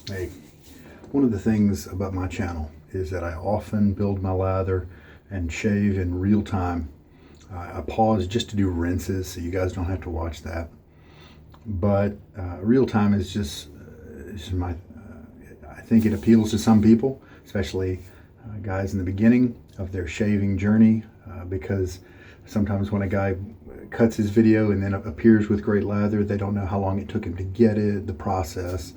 Hey, one of the things about my channel is that I often build my lather and shave in real time. I pause just to do rinses so you guys don't have to watch that. But real time is just I think it appeals to some people, especially guys in the beginning of their shaving journey, because sometimes when a guy cuts his video and then appears with great lather, they don't know how long it took him to get it, the process,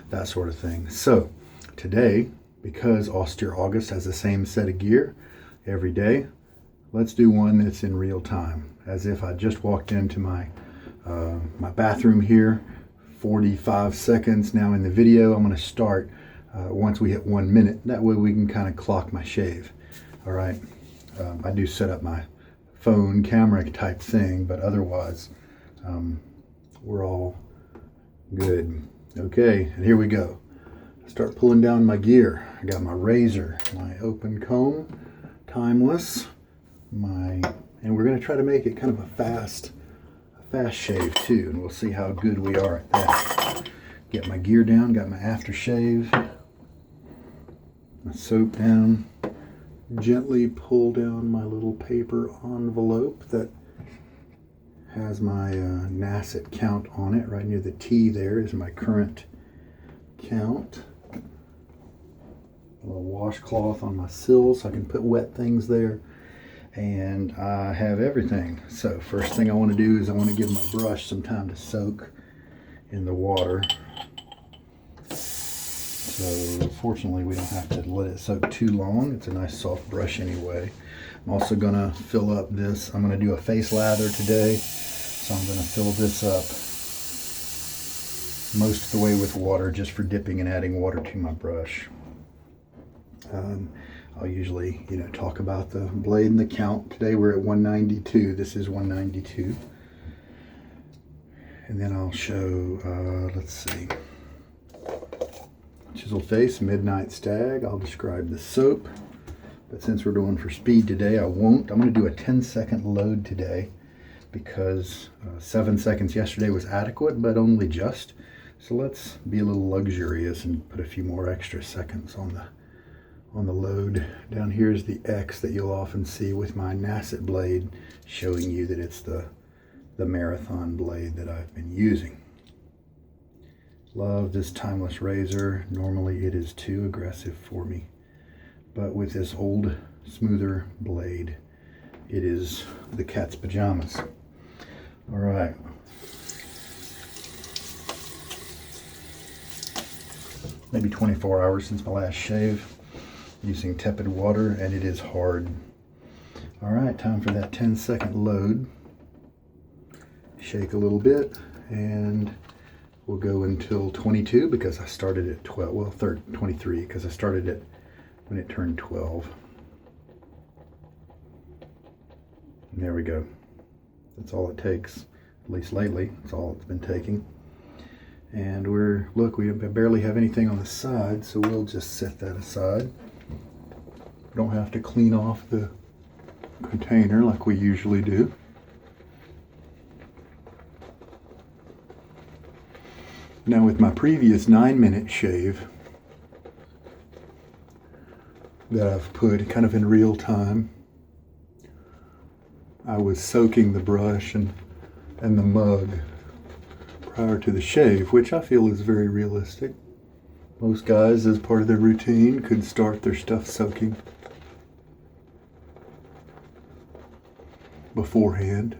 that sort of thing. So today, because Austere August has the same set of gear every day, let's do one that's in real time, as if I just walked into my bathroom here. 45 seconds now in the video. I'm going to start once we hit 1 minute. That way we can kind of clock my shave. All right. I do set up my phone camera type thing, but otherwise we're all good. Okay, and here we go. Start pulling down my gear. I got my razor, my open comb, timeless, and we're going to try to make it kind of a fast shave too, and we'll see how good we are at that. Get my gear down, got my aftershave, my soap down, gently pull down my little paper envelope that has my Nacet count on it. Right near the T there is my current count. A little washcloth on my sill so I can put wet things there. And I have everything. So first thing I want to do is I want to give my brush some time to soak in the water. So fortunately we don't have to let it soak too long. It's a nice soft brush anyway. I'm also going to fill up this. I'm going to do a face lather today. So I'm going to fill this up most of the way with water, just for dipping and adding water to my brush. I'll usually, talk about the blade and the count. Today we're at 192. This is 192. And then I'll show, let's see, Chiseled Face, Midnight Stag. I'll describe the soap. But since we're doing for speed today, I won't. I'm going to do a 10-second load today because 7 seconds yesterday was adequate, but only just. So let's be a little luxurious and put a few more extra seconds on the load. Down here is the X that you'll often see with my Nacet blade, showing you that it's the marathon blade that I've been using. Love this timeless razor. Normally it is too aggressive for me, but with this old, smoother blade, it is the cat's pajamas. All right. Maybe 24 hours since my last shave, using tepid water, and it is hard. All right, time for that 10-second load. Shake a little bit, and we'll go until 22 because I started at 12. Well, 23 because I started it when it turned 12. And there we go. That's all it takes, at least lately. That's all it's been taking. And we barely have anything on the side, so we'll just set that aside. Don't have to clean off the container like we usually do. Now with my previous 9-minute shave that I've put kind of in real time, I was soaking the brush and the mug prior to the shave, which I feel is very realistic. Most guys, as part of their routine, could start their stuff soaking beforehand.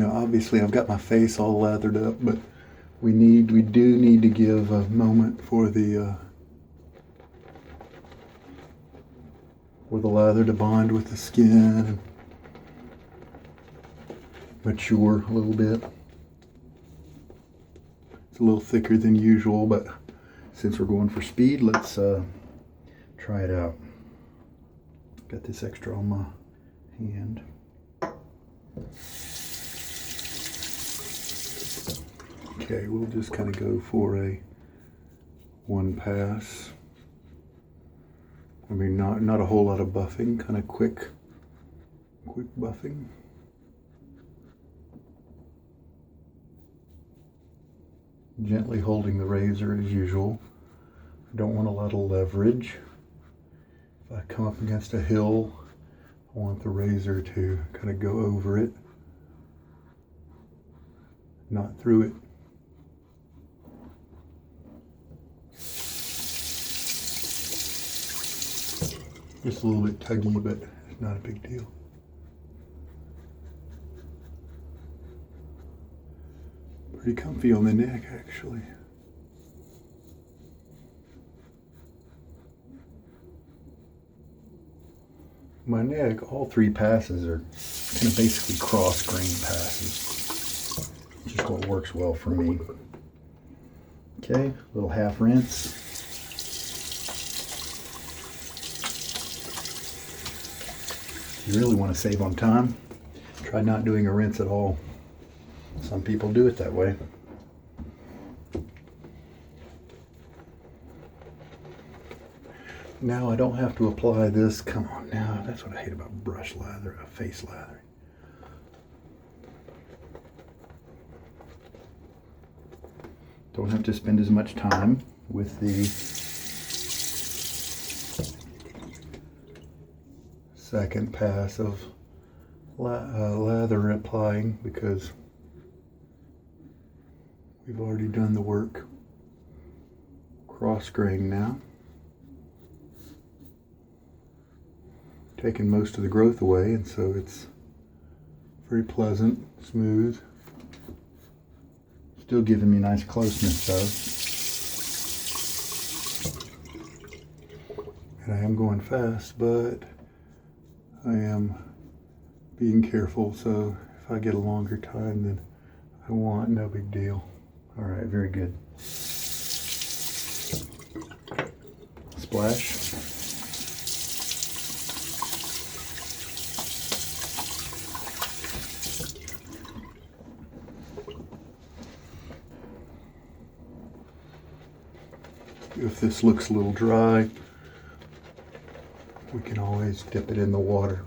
Obviously I've got my face all lathered up, but we do need to give a moment for the lather to bond with the skin and mature a little bit. It's a little thicker than usual, but since we're going for speed, let's try it out. Got this extra on my hand. Okay, we'll just kind of go for a one pass. I mean, not a whole lot of buffing, kind of quick buffing. Gently holding the razor as usual. I don't want a lot of leverage. If I come up against a hill, I want the razor to kind of go over it, not through it. Just a little bit tuggy, but it's not a big deal. Pretty comfy on the neck, actually. My neck, all 3 passes are kind of basically cross-grain passes. Just what works well for me. Okay, little half rinse. If you really want to save on time, try not doing a rinse at all. Some people do it that way. Now I don't have to apply this. Come on now, that's what I hate about brush lather, face lathering. Don't have to spend as much time with the second pass of lather applying because we've already done the work. Cross grain now. Taking most of the growth away, and so it's very pleasant, smooth. Still giving me nice closeness though. And I am going fast, but I am being careful, so if I get a longer time than I want, no big deal. All right, very good. Splash. If this looks a little dry, we can always dip it in the water.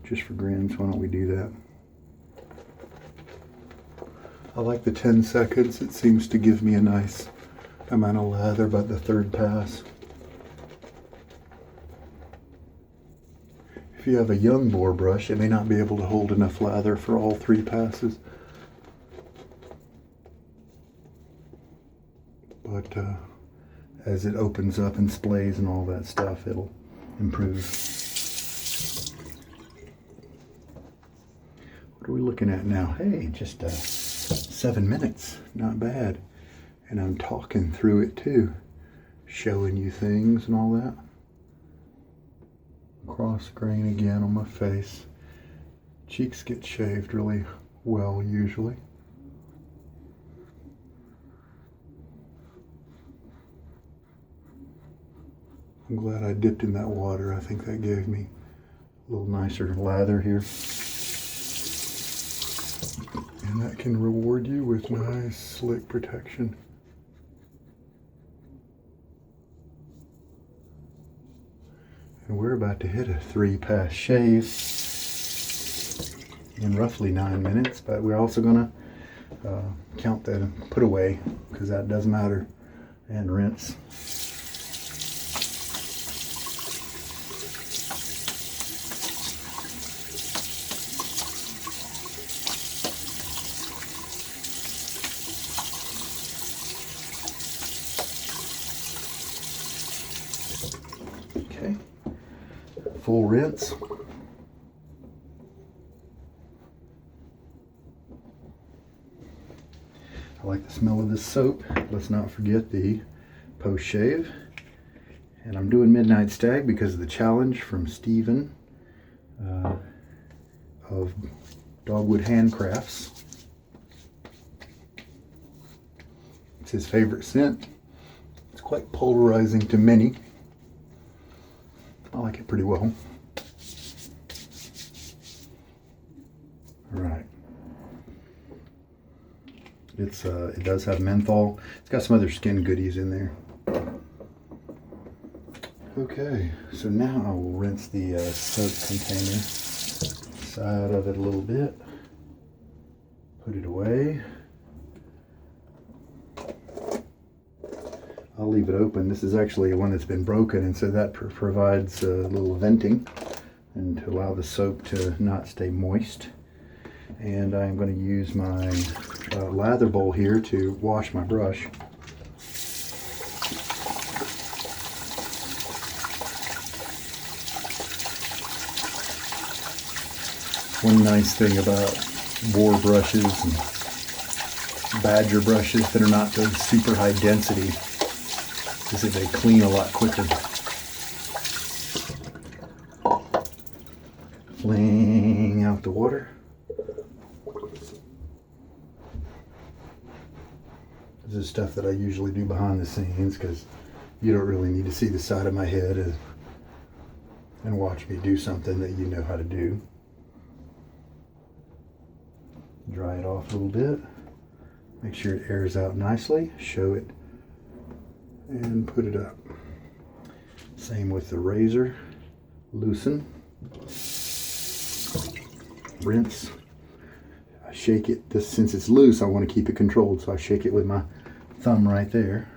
Just for grins, why don't we do that? I like the 10 seconds. It seems to give me a nice amount of lather by the 3rd pass. If you have a young bore brush, it may not be able to hold enough lather for all 3 passes. But as it opens up and splays and all that stuff, it'll improve. What are we looking at now? Hey, just 7 minutes, not bad. And I'm talking through it too, showing you things and all that. Cross grain again on my face. Cheeks get shaved really well usually. I'm glad I dipped in that water. I think that gave me a little nicer lather here. And that can reward you with nice slick protection. And we're about to hit a 3-pass shave in roughly 9 minutes, but we're also gonna count that and put away because that does matter, and rinse. Okay, full rinse. I like the smell of this soap. Let's not forget the post shave. And I'm doing Midnight Stag because of the challenge from Steven of Dogwood Handcrafts. It's his favorite scent. It's quite polarizing to many. I like it pretty well. All right. It does have menthol. It's got some other skin goodies in there. Okay, so now I will rinse the soap container side of it a little bit. Put it away. I'll leave it open. This is actually one that's been broken, and so that provides a little venting and to allow the soap to not stay moist. And I'm going to use my lather bowl here to wash my brush. One nice thing about boar brushes and badger brushes that are not those super high density is that they clean a lot quicker. Fling out the water. This is stuff that I usually do behind the scenes because you don't really need to see the side of my head and watch me do something that you know how to do. Dry it off a little bit. Make sure it airs out nicely. Show it and put it up. Same with the razor. Loosen. Rinse. I shake it. Since it's loose, I want to keep it controlled, so I shake it with my thumb right there.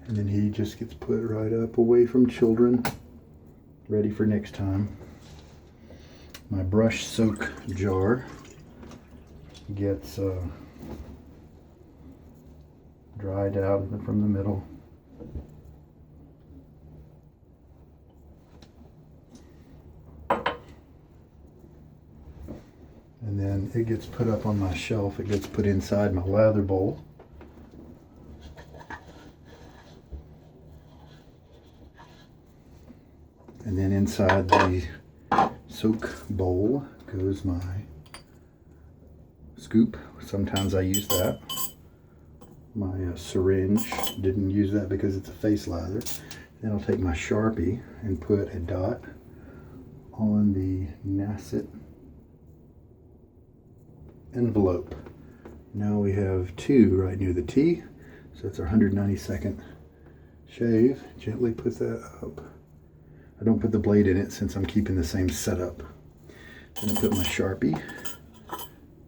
And then he just gets put right up away from children. Ready for next time. My brush soak jar gets dried out from the middle. And then it gets put up on my shelf. It gets put inside my lather bowl. And then inside the soak bowl goes my scoop. Sometimes I use that. My syringe, didn't use that because it's a face lather. Then I'll take my Sharpie and put a dot on the Nacet envelope. Now we have 2 right near the T, so it's our 192nd shave. Gently put that up. I don't put the blade in it since I'm keeping the same setup. Then I put my Sharpie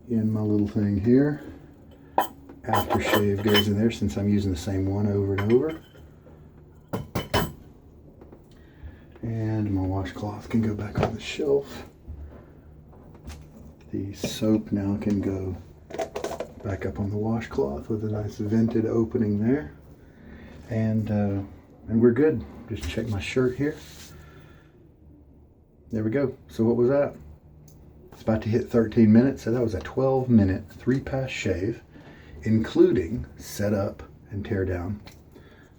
in my little thing here. Aftershave goes in there since I'm using the same one over and over. And my washcloth can go back on the shelf. The soap now can go back up on the washcloth with a nice vented opening there. And we're good. Just check my shirt here. There we go. So what was that? It's about to hit 13 minutes. So that was a 12-minute 3-pass shave, including set up and tear down.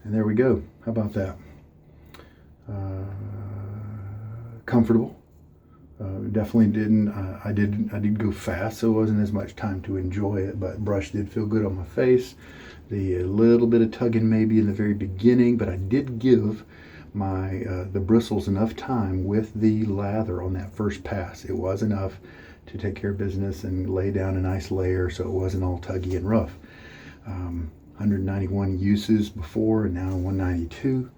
And there we go. How about that? Comfortable. Definitely didn't. I did go fast, so it wasn't as much time to enjoy it. But brush did feel good on my face. The little bit of tugging maybe in the very beginning, but I did give my the bristles enough time with the lather on that first pass. It was enough to take care of business and lay down a nice layer, so it wasn't all tuggy and rough. 191 uses before, and now 192.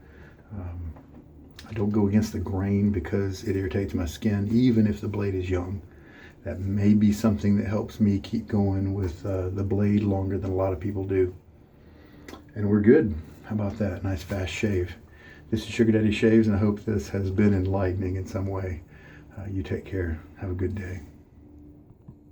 I don't go against the grain because it irritates my skin, even if the blade is young. That may be something that helps me keep going with the blade longer than a lot of people do. And we're good. How about that? Nice fast shave. This is Sugar Daddy Shaves, and I hope this has been enlightening in some way. You take care. Have a good day.